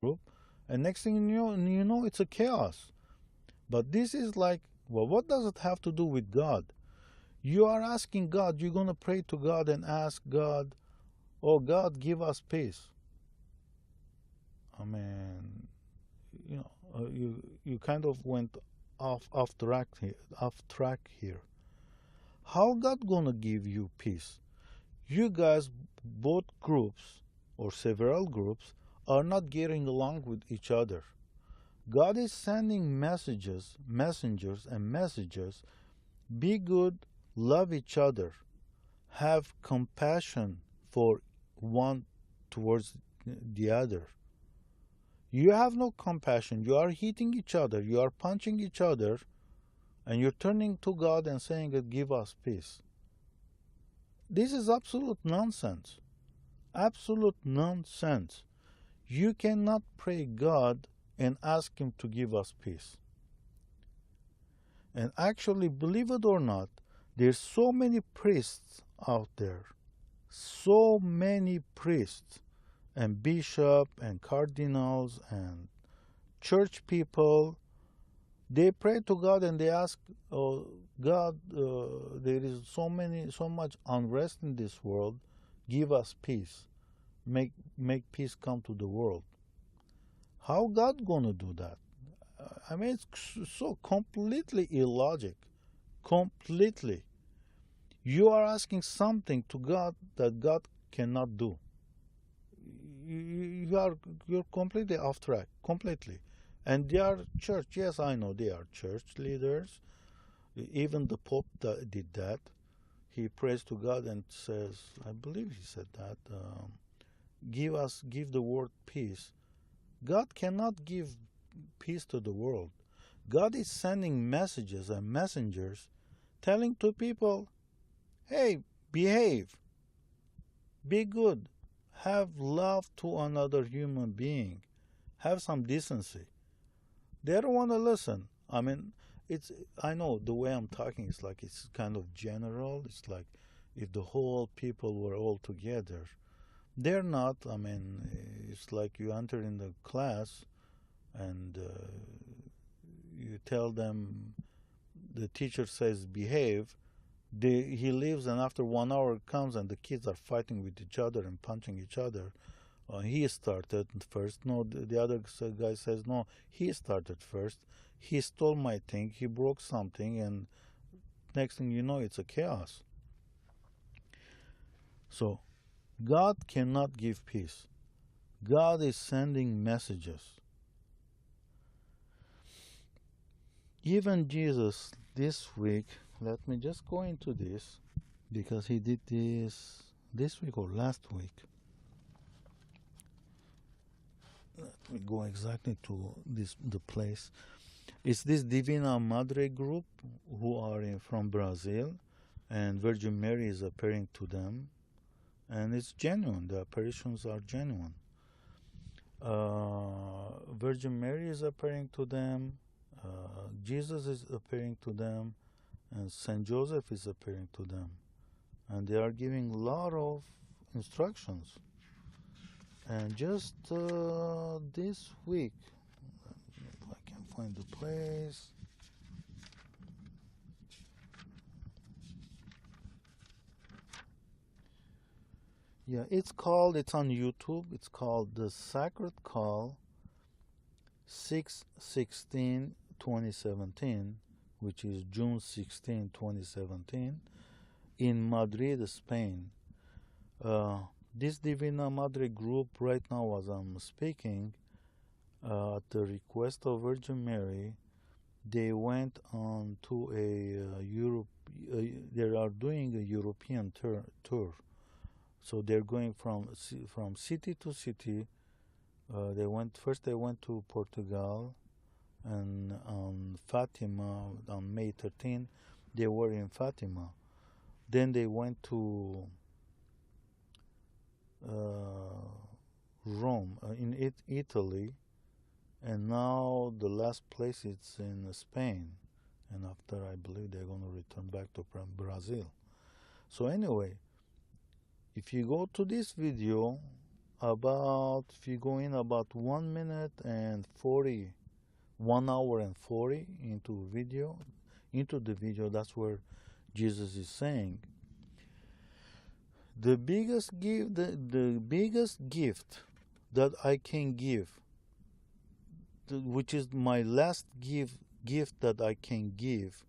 group, and next thing you know, it's a chaos. But this is like, well, what does it have to do with God? You are asking God, you're going to pray to God and ask God, oh, God, give us peace. I mean, you kind of went off track here. How God gonna give you peace? You guys, both groups or several groups, are not getting along with each other. God is sending messages, messengers, and messages. Be good, love each other, have compassion for one towards the other. You have no compassion. You are hitting each other. You are punching each other. And you're turning to God and saying, give us peace. This is absolute nonsense. Absolute nonsense. You cannot pray God and ask Him to give us peace. And actually, believe it or not, there's so many priests out there. So many priests and bishops and cardinals and church people. They pray to God and they ask, oh, God, there is so much unrest in this world. Give us peace. Make peace come to the world. How God gonna do that? I mean, it's so completely illogic. Completely. You are asking something to God that God cannot do. You're completely off track. Completely. And they are church. Yes, I know they are church leaders. Even the Pope did that. He prays to God and says, I believe he said that, give the world peace. God cannot give peace to the world. God is sending messages and messengers telling to people, hey, behave, be good, have love to another human being, have some decency. They don't want to listen. I mean, I know the way I'm talking is like it's kind of general. It's like if the whole people were all together. They're not. I mean, it's like you enter in the class and you tell them, the teacher says behave. He leaves, and after 1 hour comes, and the kids are fighting with each other and punching each other. He started first. No, the other guy says, no, he started first. He stole my thing. He broke something, and next thing you know, it's a chaos. So, God cannot give peace. God is sending messages. Even Jesus this week, let me just go into this because he did this week or last week. Let me go exactly to the place. It's this Divina Madre group who are from Brazil, and Virgin Mary is appearing to them, and it's genuine. The apparitions are genuine. Virgin Mary is appearing to them, Jesus is appearing to them, and Saint Joseph is appearing to them, and they are giving a lot of instructions. And just this week, if I can find the place. Yeah, it's on YouTube. It's called The Sacred Call 6/16/2017, which is June 16, 2017, in Madrid, Spain. This Divina Madre group right now, as I'm speaking, at the request of Virgin Mary, they went on to a Europe. They are doing a European tour. So they're going from city to city. They went first. They went to Portugal, and on Fatima on May 13, they were in Fatima. Then they went to Rome, in Italy, and now the last place is in Spain. And after, I believe they're going to return back to Brazil. So anyway, if you go to this video, about, if you go in about 1 minute and 40, 1 hour and 40 into the video, that's where Jesus is saying, the biggest gift that I can give, which is my last gift that I can give,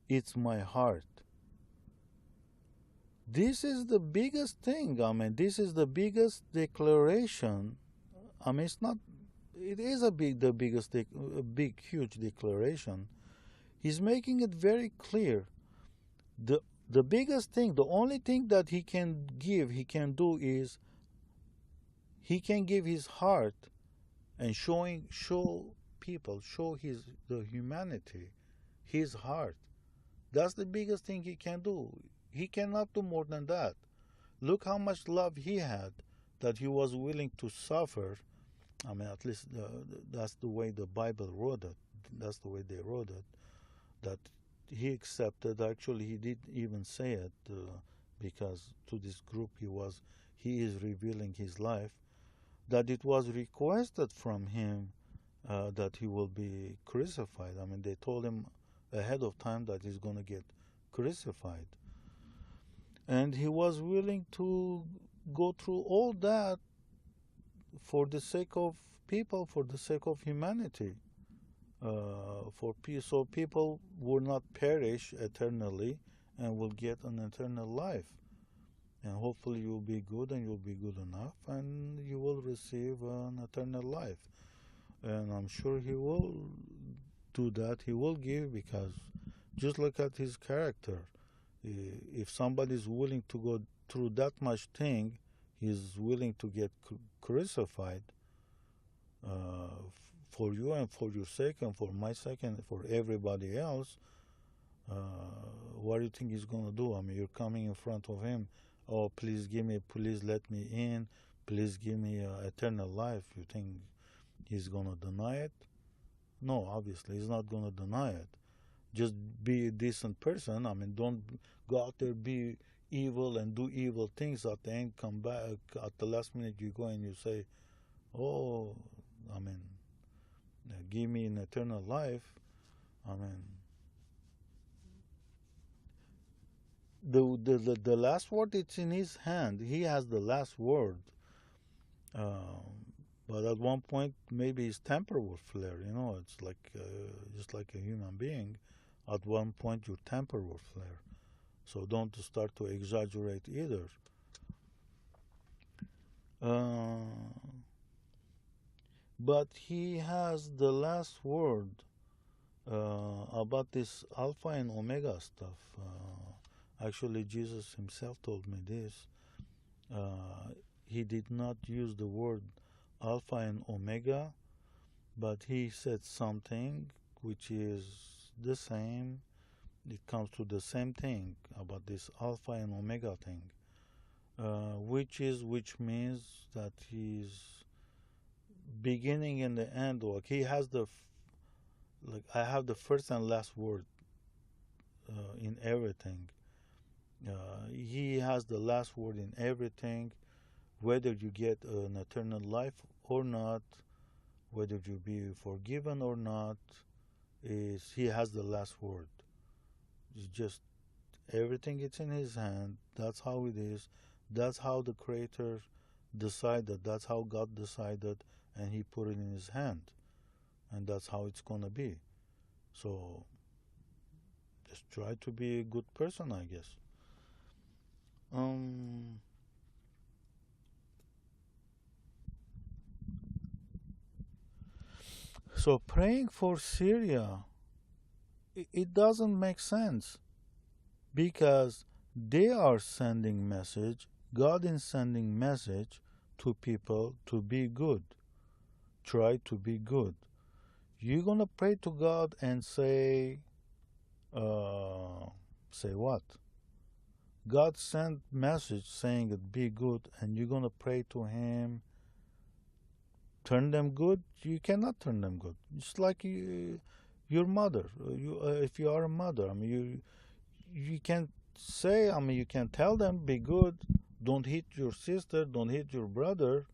it's my heart. This is the biggest thing. I mean, this is the biggest declaration. I mean, it's not. It is the biggest, a big, huge declaration. He's making it very clear. the The biggest thing, the only thing that he can give, he can do is he can give his heart and show people, show the humanity, his heart. That's the biggest thing he can do. He cannot do more than that. Look how much love he had, that he was willing to suffer. I mean, at least that's the way the Bible wrote it. That's the way they wrote it. That he accepted. Actually, he didn't even say it because to this group he is revealing his life. That it was requested from him that he will be crucified. I mean, they told him ahead of time that he's going to get crucified. And he was willing to go through all that for the sake of people, for the sake of humanity, for peace, so people will not perish eternally and will get an eternal life. And hopefully you'll be good and you'll be good enough and you will receive an eternal life. And I'm sure he will do that. He will give, because just look at his character. If somebody is willing to go through that much thing, he's willing to get crucified for you and for your sake and for my sake and for everybody else. What do you think he's going to do? I mean, you're coming in front of him. Oh, please let me in. Please give me eternal life. You think he's going to deny it? No, obviously, he's not going to deny it. Just be a decent person. I mean, don't go out there, be evil and do evil things. At the end, come back at the last minute, you go and you say, oh, I mean, give me an eternal life. I mean, the last word, it's in his hand. He has the last word. But at one point, maybe his temper will flare. It's like just like a human being. At one point, your temper will flare. So don't start to exaggerate either. But he has the last word about this Alpha and Omega stuff. Actually, Jesus himself told me this. He did not use the word Alpha and Omega, but he said something which is the same. It comes to the same thing about this Alpha and Omega thing, which means that he's beginning and the end. Like he has I have the first and last word in everything. He has the last word in everything, whether you get an eternal life or not, whether you be forgiven or not. He has the last word. It's just everything, it's in his hand. That's how it is. That's how the Creator decided. That's how God decided, and he put it in his hand. And that's how it's going to be. So just try to be a good person, I guess. So praying for Syria, it doesn't make sense, because they are sending message, God is sending message to people to be good. Try to be good. You're gonna pray to God and say what? God sent message saying that be good, and you're gonna pray to him, turn them good? You cannot turn them good. It's like your mother. If you are a mother, I mean, you can say, I mean, you can tell them be good, don't hit your sister, don't hit your brother.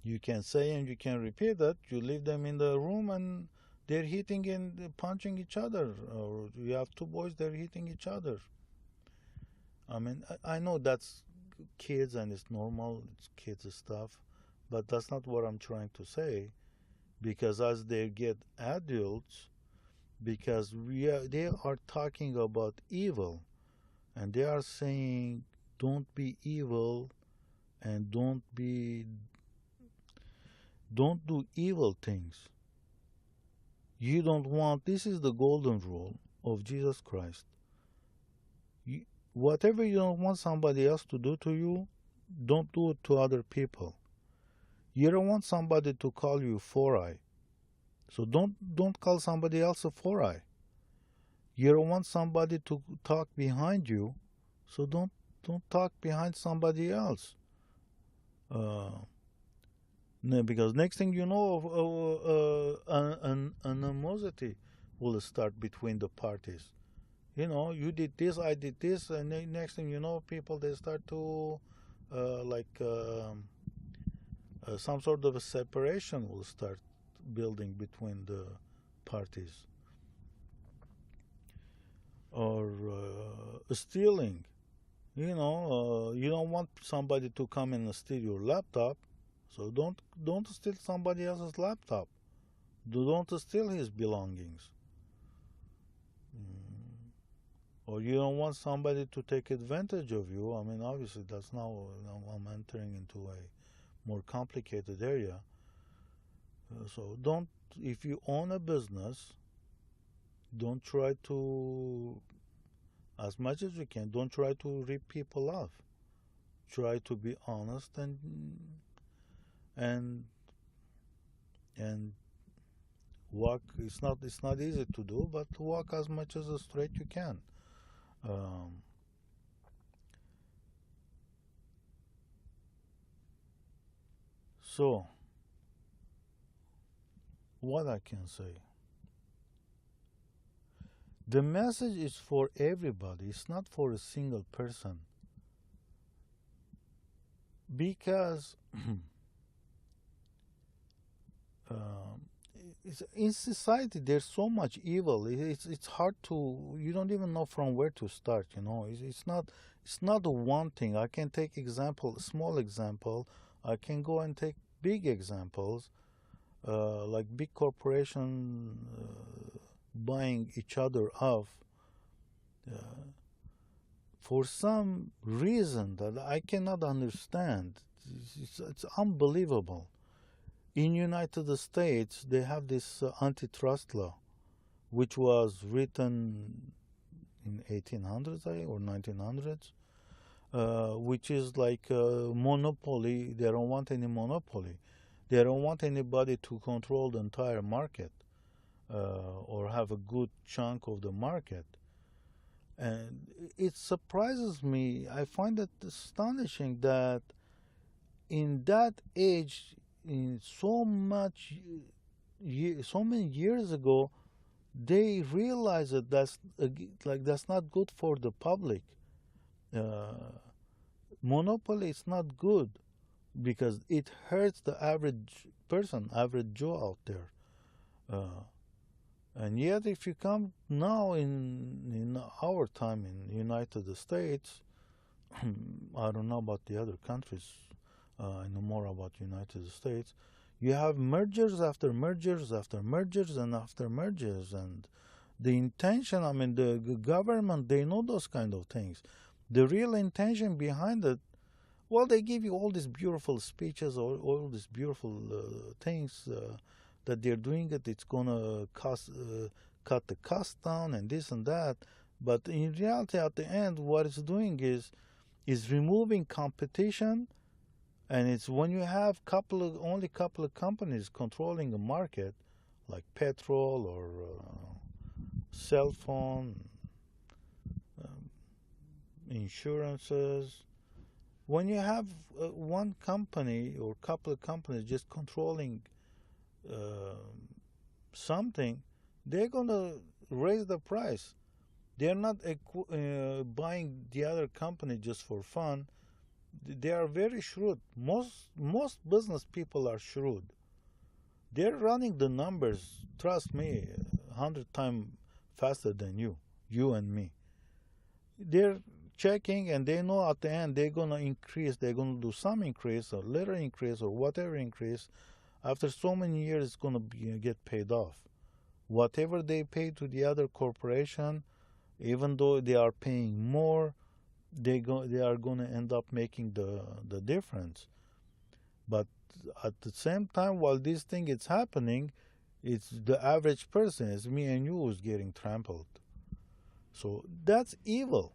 You can say and you can repeat that. You leave them in the room and they're hitting and punching each other. Or you have two boys, they're hitting each other. I mean, I know that's kids and it's normal, it's kids stuff, but that's not what I'm trying to say. Because as they get adults, because they are talking about evil, and they are saying, don't be evil and don't do evil things. You don't want, this is the golden rule of Jesus Christ. You, whatever you don't want somebody else to do to you, don't do it to other people. You don't want somebody to call you four-eye, so don't call somebody else a four-eye. You don't want somebody to talk behind you, so don't talk behind somebody else. No, because next thing you know, an animosity will start between the parties. You know, you did this, I did this, and next thing you know, people they start to some sort of a separation will start building between the parties. Or stealing. You know, you don't want somebody to come in and steal your laptop, so don't steal somebody else's laptop. Don't steal his belongings. Or you don't want somebody to take advantage of you. I mean, obviously, that's now I'm entering into a more complicated area. So don't, if you own a business, don't try to, as much as you can, don't try to rip people off. Try to be honest and walk. It's not easy to do, but walk as much as straight you can. So what I can say, the message is for everybody. It's not for a single person, because in society there's so much evil. It's hard to, you don't even know from where to start. You know, it's not the one thing. I can take small example. I can go and take big examples, like big corporation buying each other off for some reason that I cannot understand. It's unbelievable. In United States, they have this antitrust law, which was written in 1800s or 1900s, which is like a monopoly. They don't want any monopoly. They don't want anybody to control the entire market or have a good chunk of the market. And it surprises me. I find it astonishing that in that age, in so many years ago, they realized that that's not good for the public. Monopoly is not good because it hurts the average person, average Joe out there. And yet, if you come now in our time in United States, I don't know about the other countries. I know more about United States. You have mergers after mergers after mergers and after mergers, and the intention. I mean, the government, they know those kind of things. The real intention behind it, well, they give you all these beautiful speeches, all these beautiful things that they're doing it. It's gonna cut the cost down and this and that. But in reality, at the end, what it's doing is removing competition. And it's when you have only couple of companies controlling a market, like petrol or cell phone, insurances. When you have one company or couple of companies just controlling something, they're gonna raise the price. They're not buying the other company just for fun. They are very shrewd. Most business people are shrewd. They're running the numbers. Trust me, 100 times faster than you and me. They're checking, and they know at the end they're gonna increase. They're gonna do some increase or little increase or whatever increase. After so many years, it's gonna get paid off. Whatever they pay to the other corporation, even though they are paying more, they are going to end up making the difference. But at the same time, while this thing is happening, it's the average person, it's me and you, who's getting trampled. So that's evil.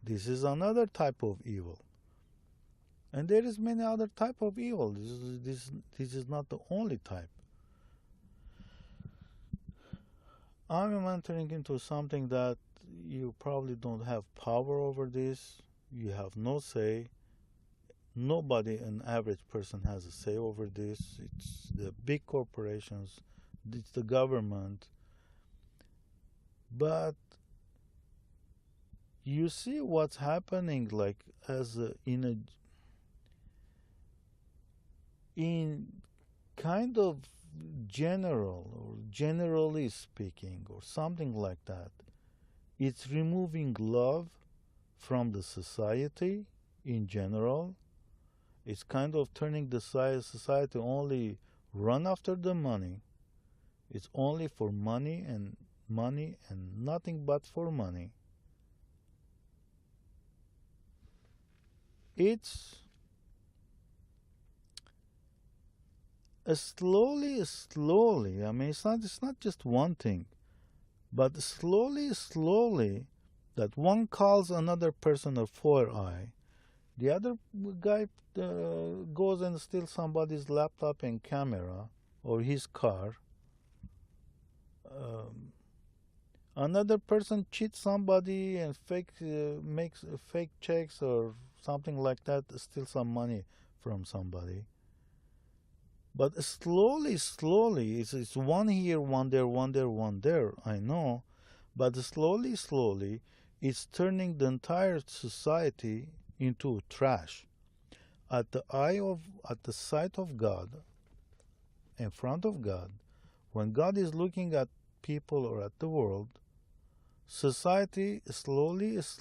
This is another type of evil, and there is many other type of evil. This is not the only type. I'm entering into something that you probably don't have power over this. You have no say. Nobody, an average person, has a say over this. It's the big corporations, it's the government. But you see what's happening, like as in kind of general or generally speaking or something like that. It's removing love from the society in general. It's kind of turning the society only run after the money. It's only for money and nothing but for money. It's slowly. I mean, it's not just one thing, but slowly, that one calls another person a 4i. The other guy goes and steals somebody's laptop and camera or his car. Another person cheats somebody and makes fake checks or something like that, steal some money from somebody. But slowly, it's one here, one there, one there, one there, I know. But slowly, it's turning the entire society into trash. At the sight of God, in front of God, when God is looking at people or at the world, society slowly is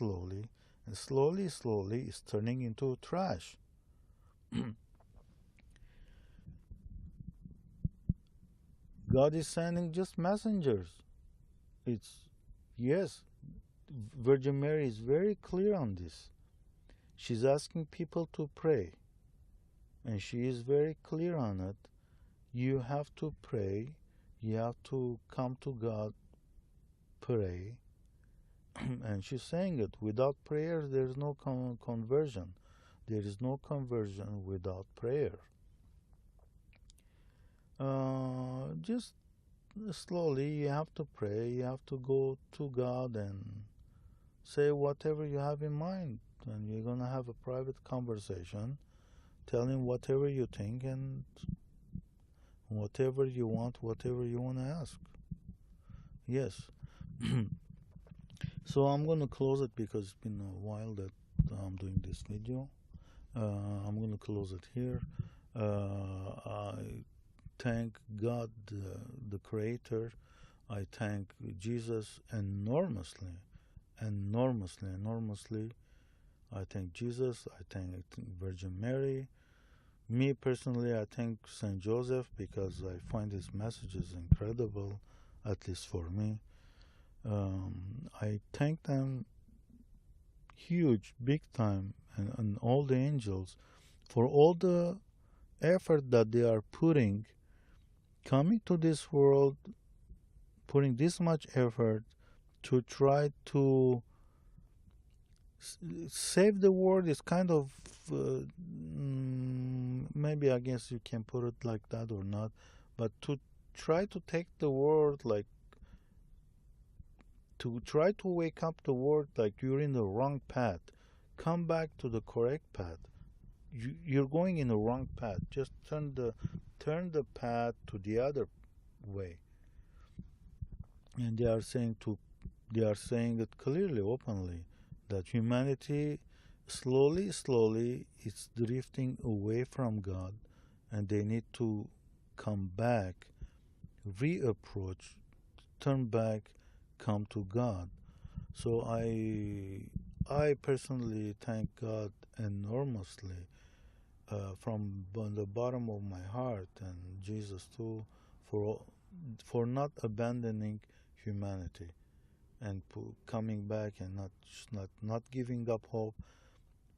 turning into trash. God is sending just messengers. Yes, Virgin Mary is very clear on this. She's asking people to pray, and she is very clear on it. You have to pray, you have to come to God, pray. And she's saying it, without prayer there's no conversion. There is no conversion without prayer. Just slowly you have to pray, you have to go to God and say whatever you have in mind, and you're going to have a private conversation. Tell him whatever you think and whatever you want to ask. Yes. So I'm going to close it because it's been a while that I'm doing this video. I'm going to close it here. I thank God, the Creator. I thank Jesus enormously. I thank Jesus. I thank Virgin Mary. Me personally, I thank Saint Joseph because I find his messages incredible, at least for me. I thank them huge, big time, and all the angels for all the effort that they are putting, coming to this world, putting this much effort to try to save the world. Is kind of maybe, I guess you can put it like that or not, but to try to take the world, like to try to wake up the world, like you're in the wrong path, come back to the correct path. You're going in the wrong path. Just turn the path to the other way. And they are saying to They are saying it clearly, openly, that humanity slowly is drifting away from God, and they need to come back, reapproach, turn back, come to God. So I personally thank God enormously from the bottom of my heart, and Jesus too, for for not abandoning humanity and coming back and not giving up hope,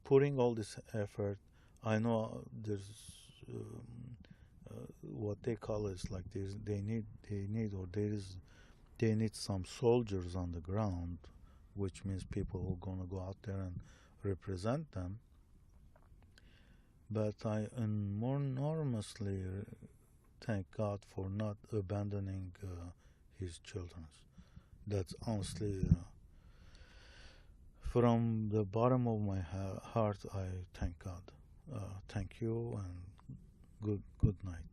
putting all this effort. I know there's what they call is like they need or there is they need some soldiers on the ground, which means people who are gonna go out there and represent them. But I enormously thank God for not abandoning His children. That's honestly, from the bottom of my heart, I thank God. Thank you and good night.